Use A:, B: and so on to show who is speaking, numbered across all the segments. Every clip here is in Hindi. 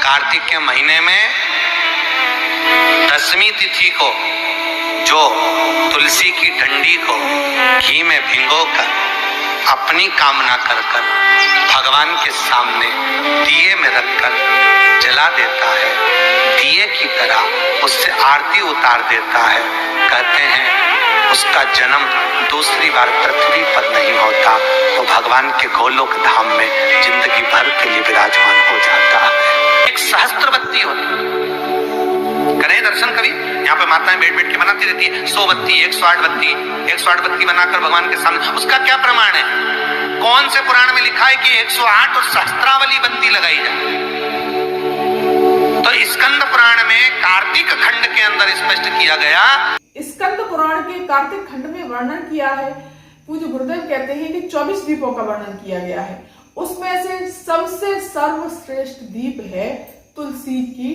A: कार्तिक के महीने में 10वीं तिथि को जो तुलसी की डंडी को घी में भिगोकर अपनी कामना कर कर भगवान के सामने दिए में रखकर जला देता है, दिए की तरह उससे आरती उतार देता है, कहते हैं उसका जन्म दूसरी बार पृथ्वी पर नहीं होता, तो भगवान के गोलोक धाम में जिंदगी भर के लिए विराजमान हो जाता है। एक सहस्त्रवत्ती होती, करें दर्शन कभी, यहाँ पे माताएं बैठ बैठ के बनाती रहती है 100 बत्ती, 108 बत्ती बनाकर भगवान के सामने। उसका क्या प्रमाण है? कौन से पुराण में लिखा है कि 108 और सहस्त्रावली बत्ती लगाई जाए? तो स्कंद पुराण में कार्तिक खंड के अंदर स्पष्ट किया गया।
B: स्कंद पुराण के कार्तिक खंड में वर्णन किया है, पूज्य गुरुदेव कहते हैं कि 24 दीपों का वर्णन किया गया है। उसमें से सबसे सर्वश्रेष्ठ दीप है तुलसी की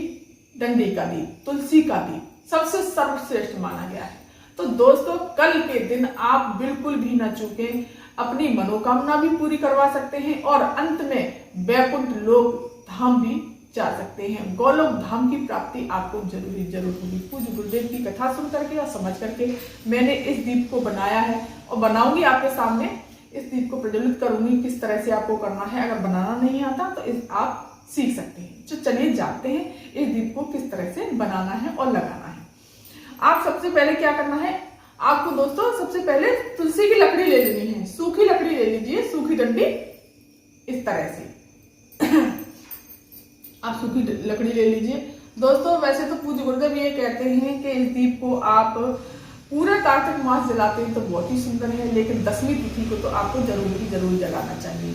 B: डंडी का दीप, तुलसी का दीप सबसे सर्वश्रेष्ठ माना गया है। तो दोस्तों, कल के दिन आप बिल्कुल भी न चूकें, अपनी मनोकामना भी पूरी करवा सकते हैं और अंत में वैकुंठ लोक धाम भी जा सकते हैं। गोलोक धाम की प्राप्ति आपको जरूर होगी। पूज्य गुरुदेव की कथा सुन करके और समझ करके मैंने इस दीप को बनाया है और बनाऊंगी आपके सामने। इस दीप को प्रज्वलित करूंगी, किस तरह से आपको करना है। अगर बनाना नहीं आता तो आप सीख सकते हैं। तो चलिए जानते हैं इस दीप को किस तरह से बनाना है और लगाना है। आप सबसे पहले क्या करना है, आपको दोस्तों सबसे पहले तुलसी की लकड़ी ले लेनी है। सूखी लकड़ी ले लीजिए, सूखी डंडी इस तरह से आप सूखी लकड़ी ले लीजिए। दोस्तों, वैसे तो पूज्य गुरुदेव ये कहते हैं कि इस दीप को आप पूरा कार्तिक मास जलाते हैं तो बहुत ही सुंदर है, लेकिन 10वीं तिथि को तो आपको जरूर जलाना चाहिए।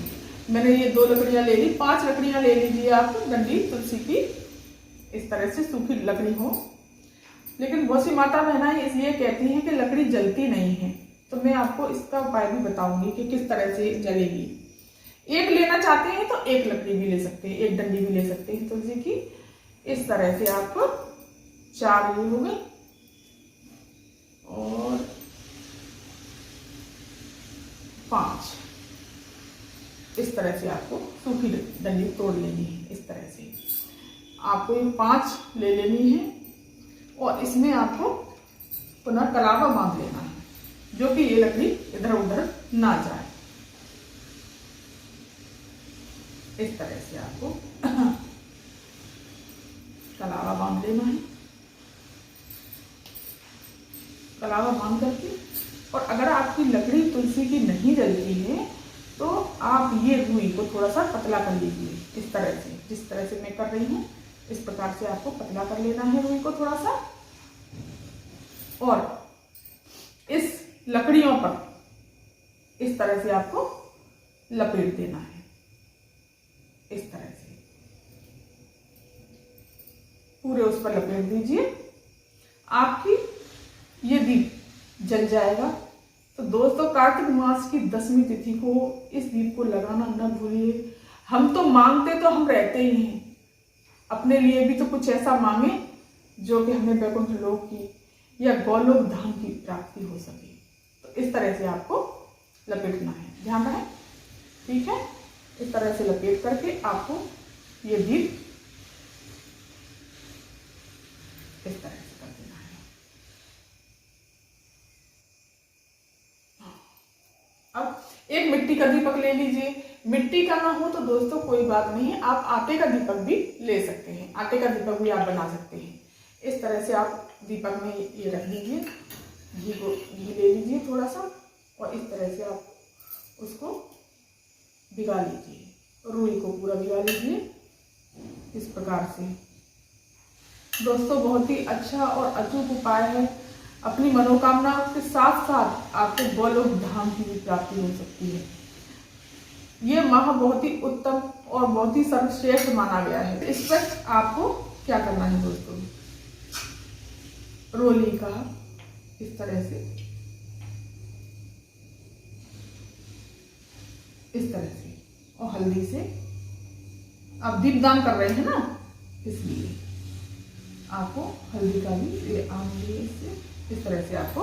B: मैंने ये 2 लकड़ियां ले ली, 5 लकड़ियां ले लीजिए आप डंडी तुलसी की, इस तरह से सूखी लकड़ी हो। लेकिन बहुत सी माता बहनाएं इसलिए कहती हैं कि लकड़ी जलती नहीं है, तो मैं आपको इसका उपाय भी बताऊंगी कि किस तरह से जलेगी। एक लेना चाहते हैं तो एक लकड़ी भी ले सकते हैं, एक डंडी भी ले सकते हैं तुलसी की। इस तरह से आपको 4 ये हो गए और 5, इस तरह से आपको सूखी डंडी तोड़ लेनी है। इस तरह से आपको ये 5 ले लेनी है और इसमें आपको पुनः कलावा बांध लेना है, जो कि ये लकड़ी इधर उधर ना जाए। इस तरह से आपको कलावा बांध लेना है। कलावा बांध करके, और अगर आपकी लकड़ी तुलसी की नहीं जलती है तो आप ये रुई को थोड़ा सा पतला कर लीजिए, इस तरह से, जिस तरह से मैं कर रही हूँ इस प्रकार से आपको पतला कर लेना है रुई को थोड़ा सा, और इस लकड़ियों पर इस तरह से आपको लपेट देना है। इस तरह से पूरे उस पर लपेट दीजिए, आपकी ये दीप जल जाएगा। तो दोस्तों, कार्तिक मास की 10वीं तिथि को इस दीप को लगाना न भूलिए। हम तो मांगते तो हम रहते ही हैं, अपने लिए भी तो कुछ ऐसा मांगे जो कि हमें वैकुंठ लोक की या गोलोक धाम की प्राप्ति हो सके। तो इस तरह से आपको लपेटना है, ध्यान रहे, ठीक है। इस तरह से लपेट करके आपको ये दीप इस तरह से कर देना है। अब एक मिट्टी का दीपक ले लीजिए। मिट्टी का ना हो तो दोस्तों कोई बात नहीं, आप आटे का दीपक भी ले सकते हैं, आटे का दीपक भी आप बना सकते हैं। इस तरह से आप दीपक में ये रख लीजिए, घी ले लीजिए थोड़ा सा, और इस तरह से आप उसको भिगा लीजिए, रुई को पूरा भिगा लीजिए इस प्रकार से। दोस्तों, बहुत ही अच्छा और अचूक उपाय है। अपनी मनोकामना के साथ साथ आपको गोलोक धाम की भी प्राप्ति हो सकती है। ये माह बहुत ही उत्तम और बहुत ही सर्वश्रेष्ठ माना गया है। इस पर आपको क्या करना है दोस्तों, रोली का इस तरह से, इस तरह से, और हल्दी से आप दीपदान कर रहे हैं ना, इसलिए आपको हल्दी का भी आमली से इस तरह से आपको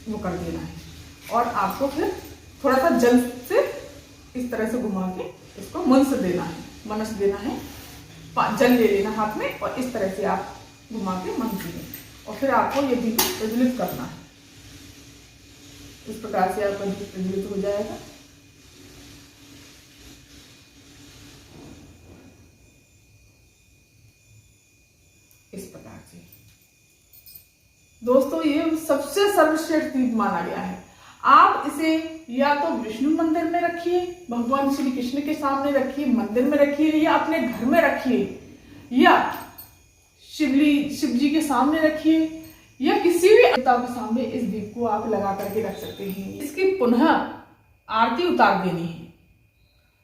B: वो कर देना है। और आपको फिर थोड़ा सा जल से इस तरह से घुमा के इसको मुंस देना है। मनस देना है, जल ले लेना हाथ में और इस तरह से आप घुमा के मन कीजिए और फिर आपको ये दीप प्रज्वलित करना है। इस प्रकार से आपका दीप प्रज्वलित हो जाएगा। इस प्रकार से दोस्तों ये सबसे सर्वश्रेष्ठ दीप माना गया है। आप इसे या तो विष्णु मंदिर में रखिए, भगवान श्री कृष्ण के सामने रखिए, मंदिर में रखिए, या अपने घर में रखिए, या शिव जी के सामने रखिए, या किसी भी देवता के सामने इस दीप को आप लगा करके रख सकते हैं। इसकी पुनः आरती उतार देनी है।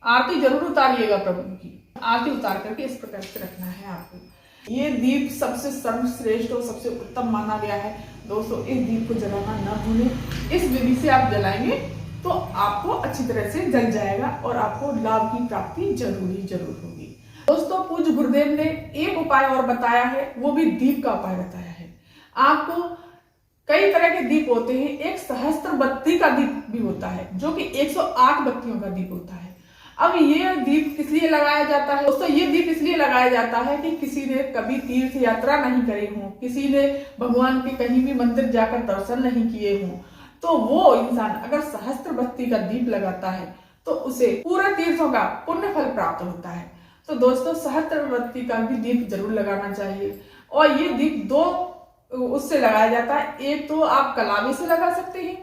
B: आरती जरूर उतारिएगा प्रभु की। आरती उतार करके इस प्रकार से रखना है आपको। ये दीप सबसे सर्वश्रेष्ठ और सबसे उत्तम माना गया है। दोस्तों इस दीप को जलाना न भूलें। इस विधि से आप जलाएंगे तो आपको अच्छी तरह से जल जाएगा और आपको लाभ की प्राप्ति जरूर होगी। दोस्तों पूज्य गुरुदेव ने एक उपाय और बताया है, वो भी दीप का उपाय बताया है। आपको कई तरह के दीप होते हैं। एक सहस्त्र बत्ती का दीप भी होता है जो कि 108 बत्तियों का दीप होता है। अब ये दीप किस लिए लगाया जाता है दोस्तों? ये दीप इसलिए लगाया जाता है कि किसी ने कभी तीर्थ यात्रा नहीं करी हो, किसी ने भगवान के कहीं भी मंदिर जाकर दर्शन नहीं किए हों, तो वो इंसान अगर सहस्त्र बत्ती का दीप लगाता है तो उसे पूरे तीर्थों का पुण्य फल प्राप्त होता है। तो दोस्तों सहस्त्र बत्ती का भी दीप जरूर लगाना चाहिए। और ये दीप दो उससे लगाया जाता है। एक तो आप कलावे से लगा सकते हैं,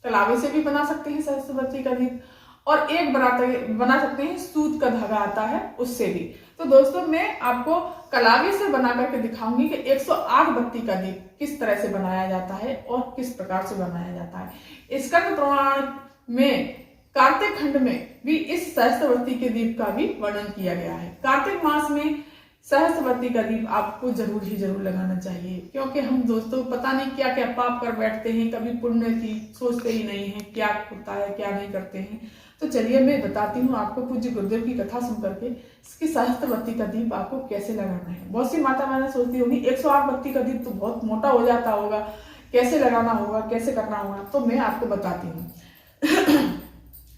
B: कलावे से भी बना सकते हैं सहस्त्र बत्ती का दीप, और एक बना सकते हैं सूत का धागा आता है उससे भी। तो दोस्तों मैं आपको कलावे से बना करके दिखाऊंगी कि 108 बत्ती का दीप किस तरह से बनाया जाता है और किस प्रकार से बनाया जाता है। स्कंद पुराण में कार्तिक खंड में भी इस सहस्त्रवती के दीप का भी वर्णन किया गया है। कार्तिक मास में सहस्त्रवती का दीप आपको जरूर लगाना चाहिए, क्योंकि हम दोस्तों पता नहीं क्या क्या पाप कर बैठते हैं, कभी पुण्य की सोचते ही नहीं है क्या होता है क्या नहीं करते हैं। तो चलिए मैं बताती हूँ आपको पूज्य गुरुदेव की कथा सुन करके इसकी सहस्त्रवती का दीप आपको कैसे लगाना है। बहुत सी माता मैंने सोचती होगी 108 बत्ती का दीप तो बहुत मोटा हो जाता होगा, कैसे लगाना होगा, कैसे करना होगा, तो मैं आपको बताती हूँ।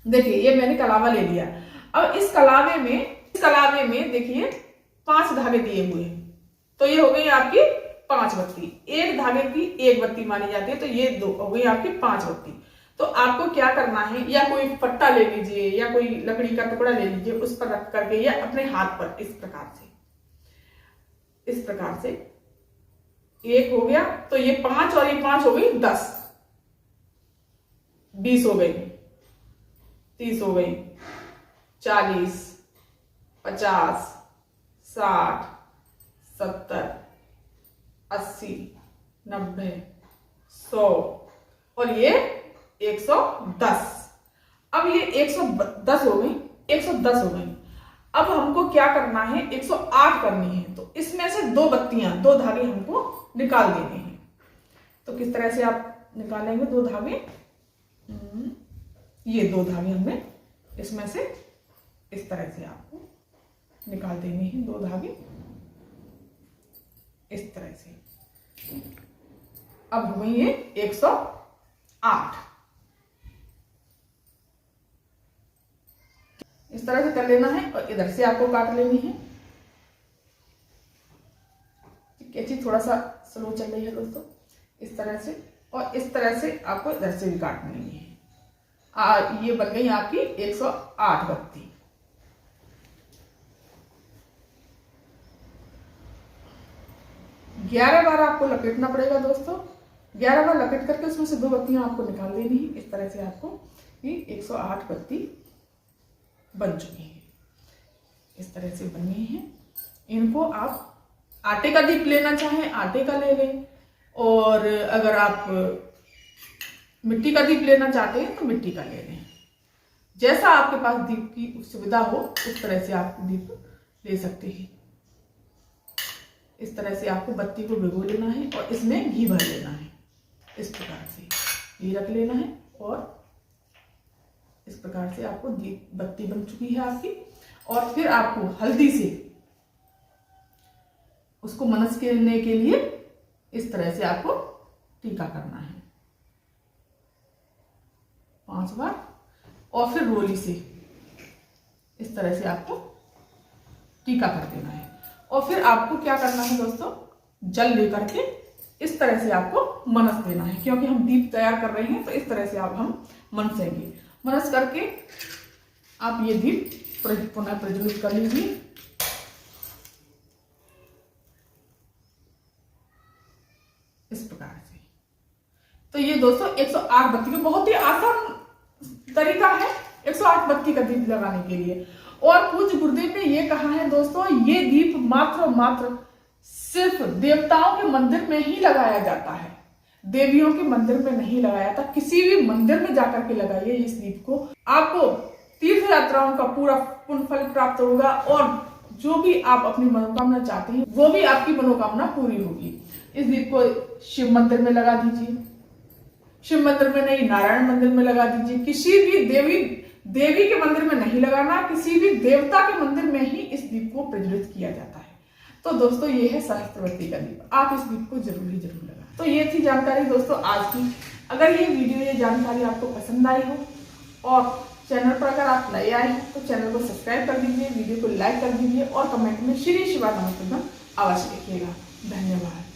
B: देखिए ये मैंने कलावा ले लिया। अब इस कलावे में देखिए 5 धागे दिए हुए हैं, तो ये हो गई आपकी 5 बत्ती। एक धागे की 1 बत्ती मानी जाती है, तो ये 2 हो गई आपकी 5 बत्ती। तो आपको क्या करना है, या कोई पट्टा ले लीजिए या कोई लकड़ी का टुकड़ा ले लीजिए, उस पर रख करके या अपने हाथ पर इस प्रकार से 1 हो गया, तो ये 5 और ये 5 हो गई 10, 20 हो गई, 30 हो गई, 40, 50, 60, 70, 80, 90, 100 और ये 110। अब ये 110 हो गई, 110 हो गई। अब हमको क्या करना है, 108 करनी है। तो इसमें से 2 बत्तियां, 2 धागे हमको निकाल देने हैं। तो किस तरह से आप निकालेंगे 2 धागे? ये 2 धागे हमें इसमें से इस तरह से आपको निकाल देने हैं, 2 धागे इस तरह से। अब हो गई ये 108। इस तरह से कर लेना है और इधर से आपको काट लेनी है। कैंची थोड़ा सा स्लो चल रही है दोस्तों, इस तरह से, और इस तरह से आपको इधर से भी काट लेनी है। ये बन गई आपकी 108 बत्ती। ग्यारह बार आपको लपेटना पड़ेगा दोस्तों। 11 बार लपेट करके उसमें से 2 बत्तियां आपको निकाल देनी है। इस तरह से आपको ये 108 बत्ती बन चुकी है। इस तरह से बनी है। इनको आप आटे का दीप लेना चाहें आटे का ले लें, और अगर आप मिट्टी का दीप लेना चाहते हैं तो मिट्टी का ले लें। जैसा आपके पास दीप की सुविधा हो उस तरह से आप दीप ले सकते हैं। इस तरह से आपको बत्ती को भिगो लेना है और इसमें घी भर लेना है। इस प्रकार से घी रख लेना है और इस प्रकार से आपको दीप बत्ती बन चुकी है आपकी। और फिर आपको हल्दी से उसको मनस करने के लिए इस तरह से आपको टीका करना है 5 बार, और फिर रोली से इस तरह से आपको टीका कर देना है। और फिर आपको क्या करना है दोस्तों, जल लेकर के इस तरह से आपको मनस देना है, क्योंकि हम दीप तैयार कर रहे हैं तो इस तरह से आप हम मनसेंगे। मनस करके आप ये दीप पुनः प्रज्वलित कर लीजिए। इस प्रकार से। तो ये दोस्तों 108 बत्ती का बहुत ही आसान तरीका है 108 बत्ती का दीप लगाने के लिए। और पूज्य गुरुदेव ने ये कहा है दोस्तों, ये दीप मात्र सिर्फ देवताओं के मंदिर में ही लगाया जाता है, देवियों के मंदिर में नहीं लगाया जाता। किसी भी मंदिर में जाकर के लगाइए इस दीप को, आपको तीर्थ यात्राओं का पूरा पुण्य फल प्राप्त होगा और जो भी आप अपनी मनोकामना चाहते हैं वो भी आपकी मनोकामना पूरी होगी। इस दीप को शिव मंदिर में लगा दीजिए, शिव मंदिर में नहीं नारायण मंदिर में लगा दीजिए। किसी भी देवी के मंदिर में नहीं लगाना, किसी भी देवता के मंदिर में ही इस दीप को प्रज्वलित किया जाता है। तो दोस्तों ये है सहस्त्रवती का दीप, आप इस दीप को जरूर लगाएं। तो ये थी जानकारी दोस्तों आज की। अगर ये वीडियो, ये जानकारी आपको पसंद आई हो और चैनल पर अगर आप नए आए हैं तो चैनल को सब्सक्राइब कर दीजिए, वीडियो को लाइक कर दीजिए और कमेंट में श्री शिवा नमस्तुभ्यम अवश्य लिखिएगा। धन्यवाद।